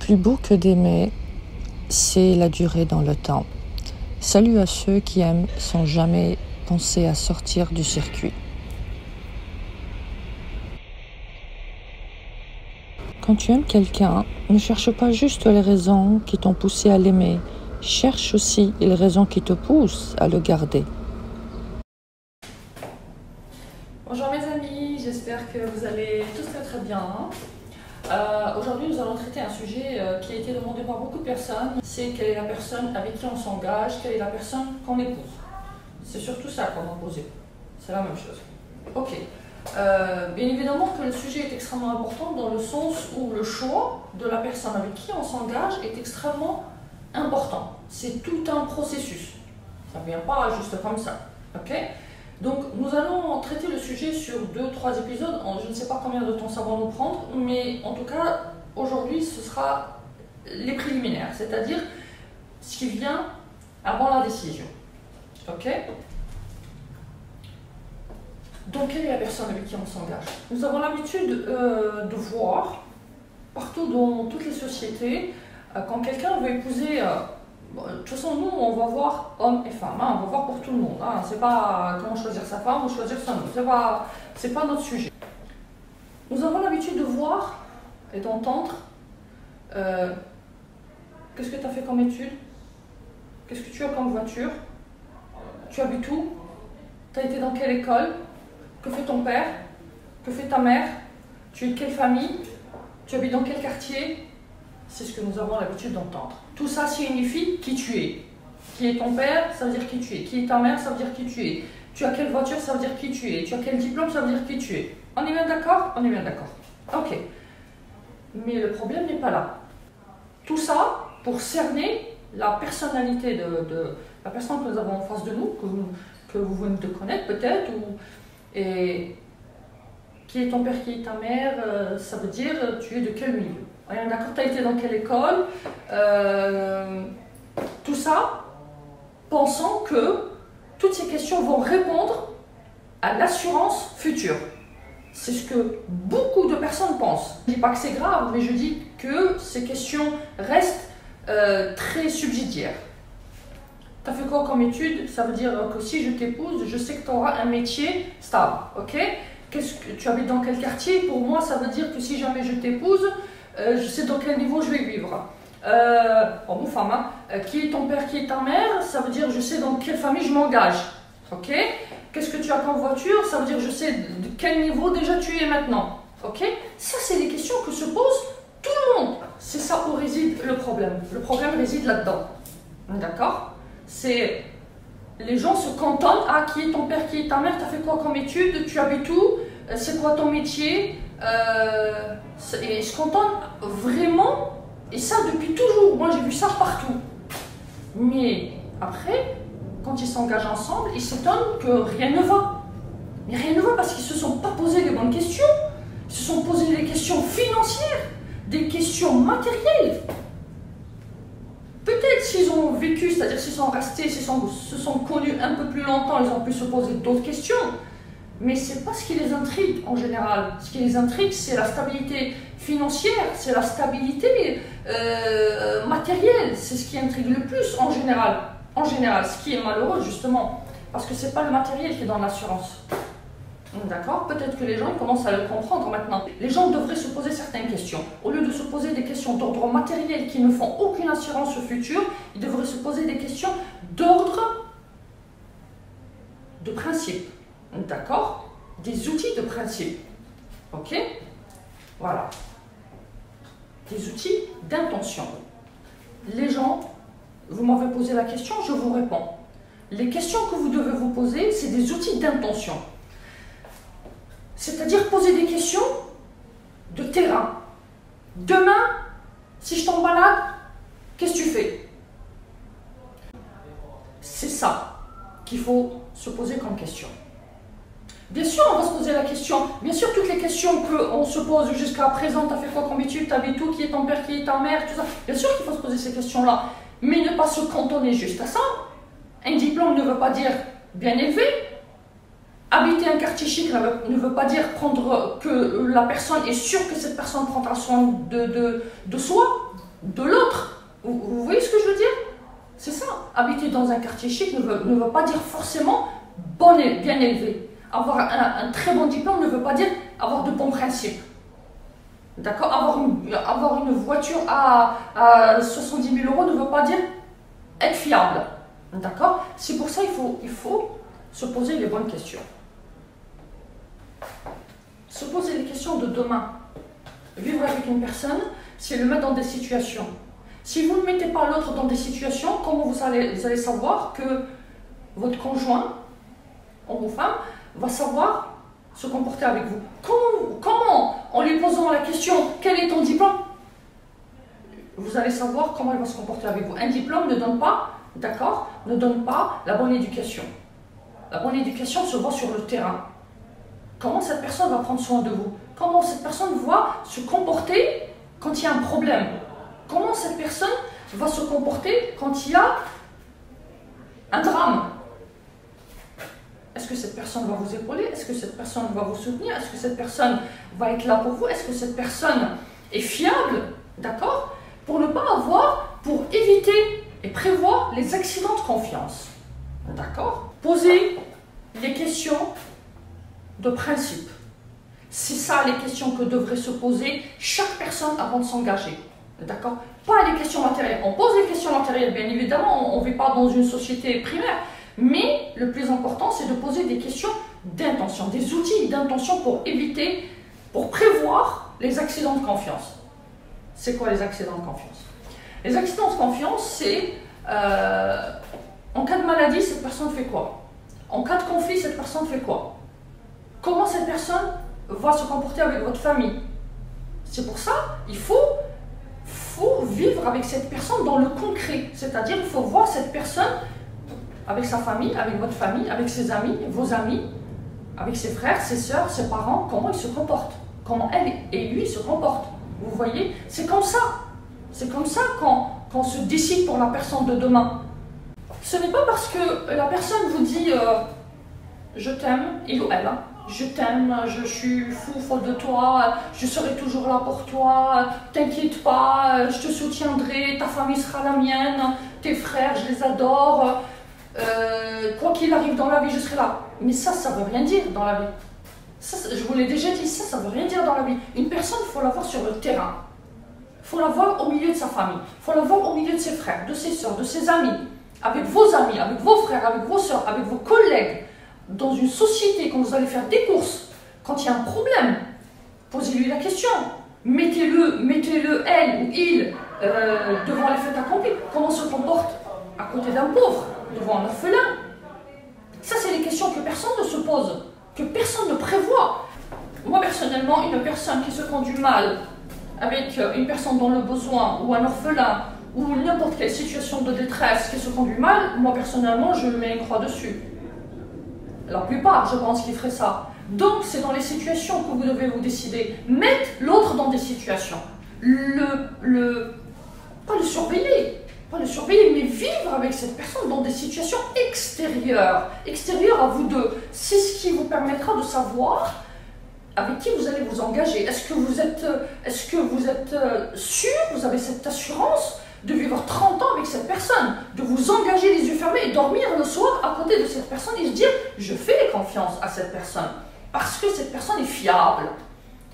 Plus beau que d'aimer, c'est la durée dans le temps. Salut à ceux qui aiment sans jamais penser à sortir du circuit. Quand tu aimes quelqu'un, ne cherche pas juste les raisons qui t'ont poussé à l'aimer. Cherche aussi les raisons qui te poussent à le garder. Bonjour mes amis, j'espère que vous allez tous très bien. Aujourd'hui nous allons traiter un sujet qui a été demandé par beaucoup de personnes. C'est quelle est la personne avec qui on s'engage, quelle est la personne qu'on épouse. C'est surtout ça qu'on m'a posé. C'est la même chose. Ok. Bien évidemment que le sujet est extrêmement important dans le sens où le choix de la personne avec qui on s'engage est extrêmement important. C'est tout un processus. Ça ne vient pas juste comme ça. Ok ? Donc nous allons traiter le sujet sur 2-3 épisodes. Je ne sais pas combien de temps ça va nous prendre, mais en tout cas, aujourd'hui, ce sera les préliminaires, c'est-à-dire ce qui vient avant la décision. Ok ? Donc, quelle est la personne avec qui on s'engage ? Nous avons l'habitude de voir, partout dans toutes les sociétés, quand quelqu'un veut épouser... de toute façon, nous, on va voir hommes et femmes, on va voir pour tout le monde. C'est pas comment choisir sa femme ou choisir son homme, c'est pas notre sujet. Nous avons l'habitude de voir et d'entendre qu'est-ce que tu as fait comme études, qu'est-ce que tu as comme voiture, tu habites où, tu as été dans quelle école, que fait ton père, que fait ta mère, tu es de quelle famille, tu habites dans quel quartier. C'est ce que nous avons l'habitude d'entendre. Tout ça signifie qui tu es. Qui est ton père, ça veut dire qui tu es. Qui est ta mère, ça veut dire qui tu es. Tu as quelle voiture, ça veut dire qui tu es. Tu as quel diplôme, ça veut dire qui tu es. On est bien d'accord ? On est bien d'accord. Ok. Mais le problème n'est pas là. Tout ça pour cerner la personnalité de la personne que nous avons en face de nous, que vous venez de connaître peut-être, et qui est ton père, qui est ta mère, ça veut dire tu es de quel milieu. D'accord, tu as été dans quelle école, tout ça, pensant que toutes ces questions vont répondre à l'assurance future. C'est ce que beaucoup de personnes pensent. Je ne dis pas que c'est grave, mais je dis que ces questions restent très subsidiaires. Tu as fait quoi comme étude ? Ça veut dire que si je t'épouse, je sais que tu auras un métier stable. Ok ? Tu habites dans quel quartier ? Pour moi, ça veut dire que si jamais je t'épouse, je sais dans quel niveau je vais vivre. Bon, femme, qui est ton père, qui est ta mère, ça veut dire je sais dans quelle famille je m'engage. Ok ? Qu'est-ce que tu as comme voiture ? Ça veut dire je sais de quel niveau déjà tu es maintenant. Ok ? Ça, c'est des questions que se pose tout le monde. C'est ça où réside le problème. Le problème réside là-dedans. D'accord ? C'est les gens se cantonnent à qui est ton père, qui est ta mère, tu as fait quoi comme études, tu habites où, c'est quoi ton métier, et ils se contonnent vraiment, et ça depuis toujours. Moi j'ai vu ça partout. Mais après, quand ils s'engagent ensemble, ils s'étonnent que rien ne va. Mais rien ne va parce qu'ils ne se sont pas posé les bonnes questions, ils se sont posé des questions financières, des questions matérielles. Peut-être s'ils ont vécu, c'est-à-dire s'ils sont restés, s'ils se sont connus un peu plus longtemps, ils ont pu se poser d'autres questions. Mais ce n'est pas ce qui les intrigue en général. Ce qui les intrigue, c'est la stabilité financière, c'est la stabilité matérielle. C'est ce qui intrigue le plus en général. En général, ce qui est malheureux justement, parce que ce n'est pas le matériel qui est dans l'assurance. D'accord ? Peut-être que les gens commencent à le comprendre maintenant. Les gens devraient se poser certaines questions. Au lieu de se poser des questions d'ordre matériel qui ne font aucune assurance au futur, ils devraient se poser des questions d'ordre de principe. D'accord ? Des outils de principe. Ok ? Voilà. Des outils d'intention. Les gens, vous m'avez posé la question, je vous réponds. Les questions que vous devez vous poser, c'est des outils d'intention. C'est-à-dire poser des questions de terrain. Demain, si je tombe malade, qu'est-ce que tu fais ? C'est ça qu'il faut se poser comme question. Bien sûr, on va se poser la question. Bien sûr, toutes les questions qu'on se pose jusqu'à présent, tu as fait quoi comme étude, tu habites où, qui est ton père, qui est ta mère, tout ça. Bien sûr qu'il faut se poser ces questions-là. Mais ne pas se cantonner juste à ça. Un diplôme ne veut pas dire bien élevé. Habiter un quartier chic ne veut pas dire que la personne est sûre que cette personne prendra soin de soi. de l'autre. Vous voyez ce que je veux dire? C'est ça. Habiter dans un quartier chic ne veut pas dire forcément bon et bien élevé. Avoir un très bon diplôme ne veut pas dire avoir de bons principes. D'accord? Avoir une voiture à 70 000 € ne veut pas dire être fiable. D'accord? C'est pour ça qu'il faut se poser les bonnes questions. Se poser les questions de demain. Vivre avec une personne, c'est le mettre dans des situations. Si vous ne mettez pas l'autre dans des situations, comment vous allez savoir que votre conjoint, homme ou femme, va savoir se comporter avec vous? Comment en lui posant la question « Quel est ton diplôme ?» vous allez savoir comment il va se comporter avec vous. Un diplôme ne donne pas, d'accord, ne donne pas la bonne éducation. La bonne éducation se voit sur le terrain. Comment cette personne va prendre soin de vous? Comment cette personne va se comporter quand il y a un problème? Comment cette personne va se comporter quand il y a un drame? Est-ce que cette personne va vous épauler? Est-ce que cette personne va vous soutenir? Est-ce que cette personne va être là pour vous? Est-ce que cette personne est fiable? D'accord? Pour éviter et prévoir les accidents de confiance. D'accord? Poser les questions de principe. C'est ça les questions que devrait se poser chaque personne avant de s'engager. D'accord? Pas les questions matérielles. On pose les questions matérielles, bien évidemment, on ne vit pas dans une société primaire. Mais le plus important, c'est de poser des questions d'intention, des outils d'intention pour éviter, pour prévoir les accidents de confiance. C'est quoi les accidents de confiance? Les accidents de confiance, c'est en cas de maladie, cette personne fait quoi? En cas de conflit, cette personne fait quoi? Comment cette personne va se comporter avec votre famille? C'est pour ça qu'il faut vivre avec cette personne dans le concret. C'est-à-dire qu'il faut voir cette personne avec sa famille, avec votre famille, avec ses amis, vos amis, avec ses frères, ses sœurs, ses parents, comment ils se comportent, comment elle et lui se comportent. Vous voyez, c'est comme ça. C'est comme ça qu'on se décide pour la personne de demain. Ce n'est pas parce que la personne vous dit je t'aime, il ou elle, hein, je t'aime, je suis folle de toi, je serai toujours là pour toi, t'inquiète pas, je te soutiendrai, ta famille sera la mienne, tes frères, je les adore, quoi qu'il arrive dans la vie, je serai là. Mais ça ne veut rien dire dans la vie. Ça, je vous l'ai déjà dit, ça ne veut rien dire dans la vie. Une personne, il faut la voir sur le terrain. Il faut la voir au milieu de sa famille. Il faut la voir au milieu de ses frères, de ses soeurs, de ses amis. Avec vos amis, avec vos frères, avec vos soeurs, avec vos collègues. Dans une société, quand vous allez faire des courses, quand il y a un problème, posez-lui la question. Mettez-le, elle ou il, devant les faits accomplis. Comment se comporte à côté d'un pauvre, devant un orphelin? Ça, c'est des questions que personne ne se pose, que personne ne prévoit. Moi, personnellement, une personne qui se conduit mal avec une personne dans le besoin, ou un orphelin, ou n'importe quelle situation de détresse qui se conduit mal, moi, personnellement, je mets une croix dessus. La plupart, je pense, qu'ils feraient ça. Donc, c'est dans les situations que vous devez vous décider. Mettre l'autre dans des situations. Pas le surveiller, mais vivre avec cette personne dans des situations extérieures à vous deux. C'est ce qui vous permettra de savoir avec qui vous allez vous engager. Est-ce que vous êtes sûr, vous avez cette assurance de vivre 30 ans avec cette personne, de vous engager les yeux fermés et dormir le soir à côté de cette personne et se dire je fais confiance à cette personne parce que cette personne est fiable.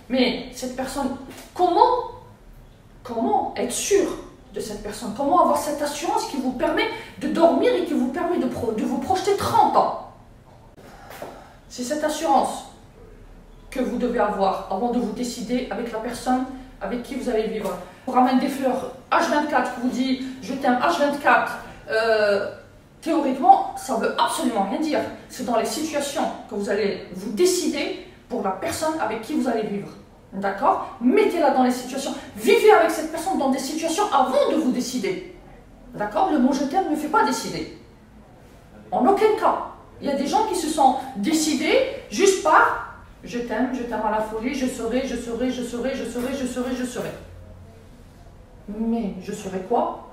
Mais cette personne, comment être sûr de cette personne? Comment avoir cette assurance qui vous permet de dormir et qui vous permet de vous projeter 30 ans? C'est cette assurance que vous devez avoir avant de vous décider avec la personne avec qui vous allez vivre. On ramène des fleurs H24 qui vous dit je t'aime H24, théoriquement ça ne veut absolument rien dire. C'est dans les situations que vous allez vous décider pour la personne avec qui vous allez vivre. D'accord? Mettez-la dans les situations. Vivez avec cette personne dans des situations avant de vous décider. D'accord? Le mot je t'aime ne fait pas décider. En aucun cas. Il y a des gens qui se sont décidés juste par je t'aime à la folie, je serai. Mais je serai quoi?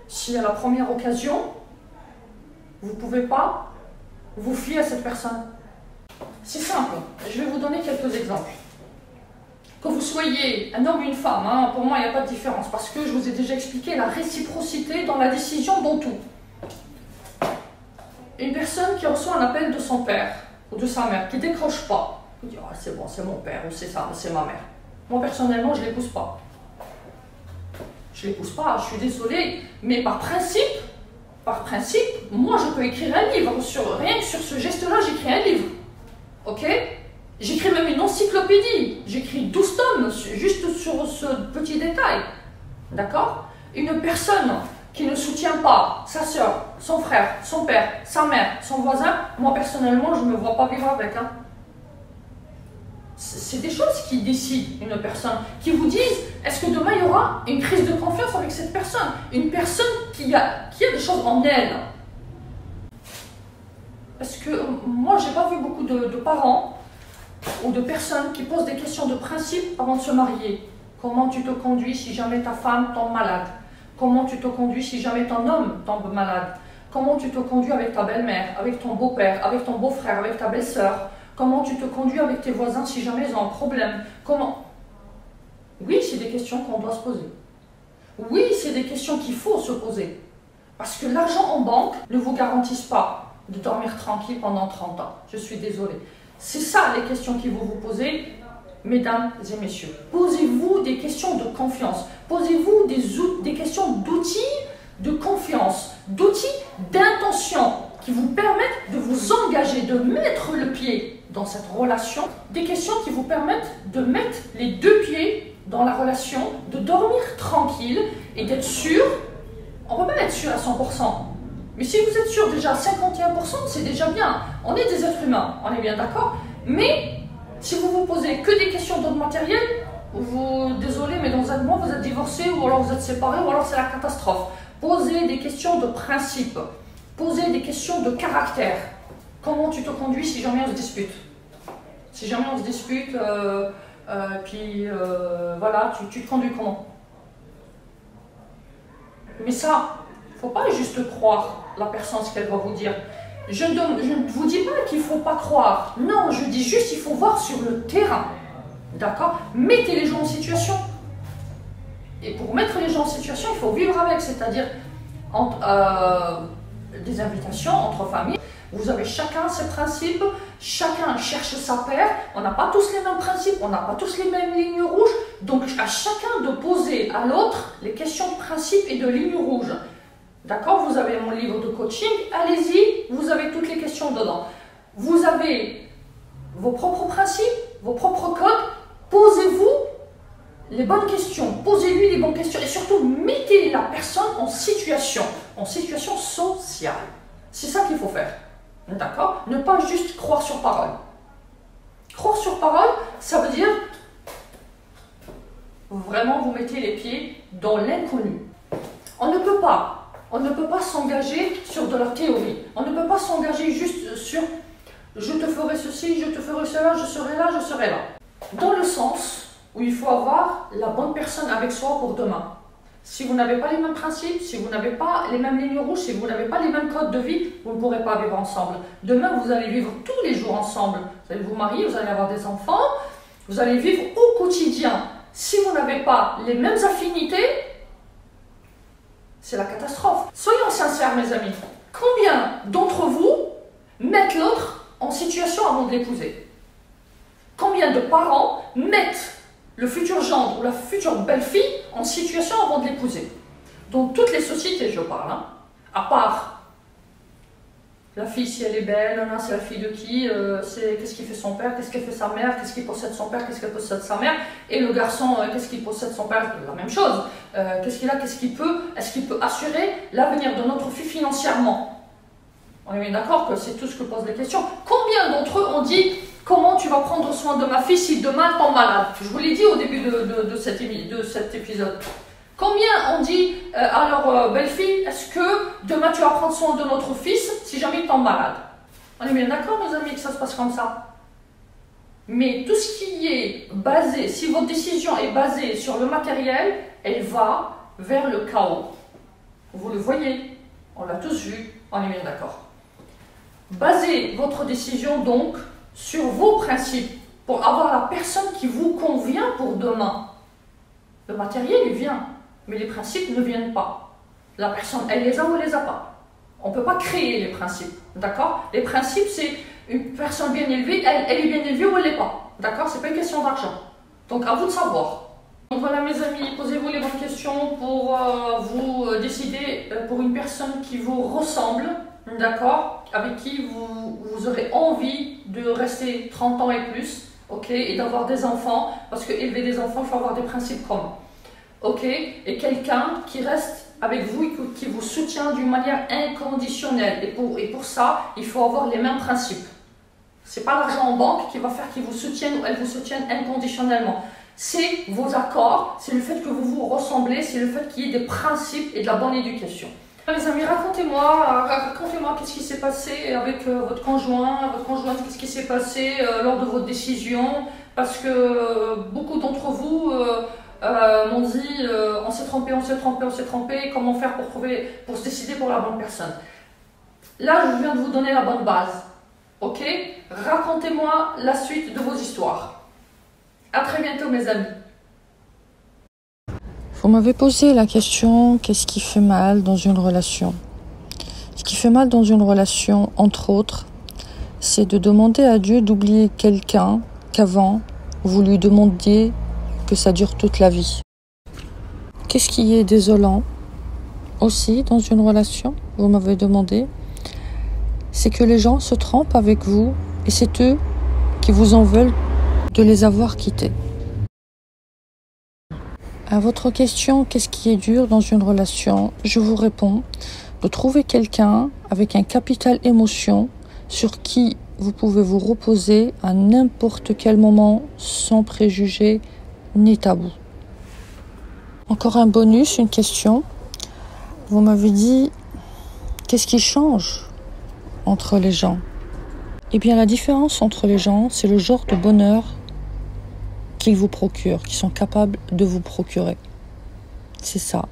Si à la première occasion, vous ne pouvez pas vous fier à cette personne. C'est simple, je vais vous donner quelques exemples. Que vous soyez un homme ou une femme, hein, pour moi il n'y a pas de différence, parce que je vous ai déjà expliqué la réciprocité dans la décision, dans tout. Une personne qui reçoit un appel de son père ou de sa mère, qui ne décroche pas, il dit oh, c'est bon, c'est mon père ou c'est ça, c'est ma mère. Moi personnellement, je ne l'épouse pas. Je ne l'épouse pas, je suis désolée, mais par principe, moi je peux écrire un livre, rien que sur ce geste-là, j'écris un livre. Ok? J'écris même une encyclopédie, j'écris 12 tomes juste sur ce petit détail. D'accord? Une personne qui ne soutient pas sa soeur, son frère, son père, sa mère, son voisin, moi personnellement, je ne me vois pas vivre avec. Hein. C'est des choses qui décident une personne, qui vous disent, est-ce que demain il y aura une crise de confiance avec cette personne? Une personne qui a des choses en elle. Parce que moi, j'ai pas vu beaucoup de parents ou de personnes qui posent des questions de principe avant de se marier. Comment tu te conduis si jamais ta femme tombe malade? Comment tu te conduis si jamais ton homme tombe malade? Comment tu te conduis avec ta belle-mère, avec ton beau-père, avec ton beau-frère, avec ta belle-sœur? Comment tu te conduis avec tes voisins si jamais ils ont un problème? Comment? Oui, c'est des questions qu'on doit se poser. Oui, c'est des questions qu'il faut se poser. Parce que l'argent en banque ne vous garantisse pas de dormir tranquille pendant 30 ans. Je suis désolée. C'est ça les questions qu'il faut vous poser, mesdames et messieurs. Posez-vous des questions de confiance. Posez-vous des questions d'outils de confiance, d'outils d'intention qui vous permettent de vous engager, de mettre le pied dans cette relation. Des questions qui vous permettent de mettre les deux pieds dans la relation, de dormir tranquille et d'être sûr. On ne peut pas être sûr à 100%. Mais si vous êtes sûr déjà à 51%, c'est déjà bien. On est des êtres humains, on est bien d'accord. Mais si vous vous posez que des questions d'ordre matériel, désolé, mais dans un mois vous êtes divorcé, ou alors vous êtes séparé, ou alors c'est la catastrophe. Posez des questions de principe. Posez des questions de caractère. Comment tu te conduis si jamais on se dispute? Si jamais on se dispute, voilà, tu te conduis comment? Mais ça, il ne faut pas juste croire la personne, ce qu'elle va vous dire. Je ne vous dis pas qu'il ne faut pas croire. Non, je dis juste qu'il faut voir sur le terrain. D'accord? Mettez les gens en situation. Et pour mettre les gens en situation, il faut vivre avec, c'est-à-dire des invitations entre familles. Vous avez chacun ses principes, chacun cherche sa paire. On n'a pas tous les mêmes principes, on n'a pas tous les mêmes lignes rouges. Donc à chacun de poser à l'autre les questions de principe et de lignes rouges. D'accord? Vous avez mon livre de coaching, allez-y, vous avez toutes les questions dedans. Vous avez vos propres principes, vos propres codes, posez-vous les bonnes questions, posez-lui les bonnes questions et surtout mettez la personne en situation sociale. C'est ça qu'il faut faire. D'accord? Ne pas juste croire sur parole. Croire sur parole, ça veut dire vraiment vous mettez les pieds dans l'inconnu. On ne peut pas s'engager sur de la théorie. On ne peut pas s'engager juste sur je te ferai ceci, je te ferai cela, je serai là, je serai là. Dans le sens où il faut avoir la bonne personne avec soi pour demain. Si vous n'avez pas les mêmes principes, si vous n'avez pas les mêmes lignes rouges, si vous n'avez pas les mêmes codes de vie, vous ne pourrez pas vivre ensemble. Demain, vous allez vivre tous les jours ensemble. Vous allez vous marier, vous allez avoir des enfants, vous allez vivre au quotidien. Si vous n'avez pas les mêmes affinités, c'est la catastrophe. Soyons sincères, mes amis. Combien d'entre vous mettent l'autre en situation avant de l'épouser? Combien de parents mettent le futur gendre ou la future belle-fille en situation avant de l'épouser? Dans toutes les sociétés, je parle. Hein. À part la fille, si elle est belle, c'est la fille de qui, qu'est-ce qu'il fait son père, qu'est-ce qu'elle fait sa mère, qu'est-ce qu'il possède son père, qu'est-ce qu'elle possède sa mère, et le garçon, qu'est-ce qu'il possède son père, la même chose. Qu'est-ce qu'il a, qu'est-ce qu'il peut, est-ce qu'il peut assurer l'avenir de notre fille financièrement? On est bien d'accord que c'est tout ce que posent les questions. Combien d'entre eux ont dit comment tu vas prendre soin de ma fille si demain elle tombe malade? Je vous l'ai dit au début de cet épisode. Combien ont dit à leur belle-fille, est-ce que demain tu vas prendre soin de notre fils si jamais il tombe malade? On est bien d'accord, mes amis, que ça se passe comme ça. Mais tout ce qui est basé, si votre décision est basée sur le matériel, elle va vers le chaos. Vous le voyez, on l'a tous vu, on est bien d'accord. Basez votre décision donc sur vos principes pour avoir la personne qui vous convient pour demain. Le matériel, il vient, mais les principes ne viennent pas. La personne, elle les a ou elle les a pas. On ne peut pas créer les principes, d'accord? Les principes, c'est une personne bien élevée, elle est bien élevée ou elle l'est pas, d'accord? C'est pas une question d'argent. Donc à vous de savoir. Donc voilà mes amis, posez-vous les bonnes questions pour vous décider pour une personne qui vous ressemble, d'accord? Avec qui vous aurez envie de rester 30 ans et plus, ok? Et d'avoir des enfants, parce que élever des enfants, il faut avoir des principes communs, ok? Et quelqu'un qui reste avec vous et qui vous soutient d'une manière inconditionnelle. Et pour ça, il faut avoir les mêmes principes. C'est pas l'argent en banque qui va faire qu'ils vous soutiennent ou elles vous soutiennent inconditionnellement. C'est vos accords, c'est le fait que vous vous ressemblez, c'est le fait qu'il y ait des principes et de la bonne éducation. Les amis, racontez-moi qu'est-ce qui s'est passé avec votre conjointe, qu'est-ce qui s'est passé lors de votre décision, parce que beaucoup d'entre vous m'ont dit on s'est trompé, comment faire pour se décider pour la bonne personne. Là, je viens de vous donner la bonne base, ok? Racontez-moi la suite de vos histoires. À très bientôt mes amis. Vous m'avez posé la question, qu'est-ce qui fait mal dans une relation? Ce qui fait mal dans une relation, entre autres, c'est de demander à Dieu d'oublier quelqu'un qu'avant, vous lui demandiez que ça dure toute la vie. Qu'est-ce qui est désolant aussi dans une relation? Vous m'avez demandé. C'est que les gens se trompent avec vous et c'est eux qui vous en veulent de les avoir quittés. À votre question, qu'est-ce qui est dur dans une relation? Je vous réponds de trouver quelqu'un avec un capital émotion sur qui vous pouvez vous reposer à n'importe quel moment sans préjugés ni tabou. Encore un bonus, une question. Vous m'avez dit, qu'est-ce qui change entre les gens? Eh bien, la différence entre les gens, c'est le genre de bonheur qu'ils vous procurent, qu'ils sont capables de vous procurer. C'est ça.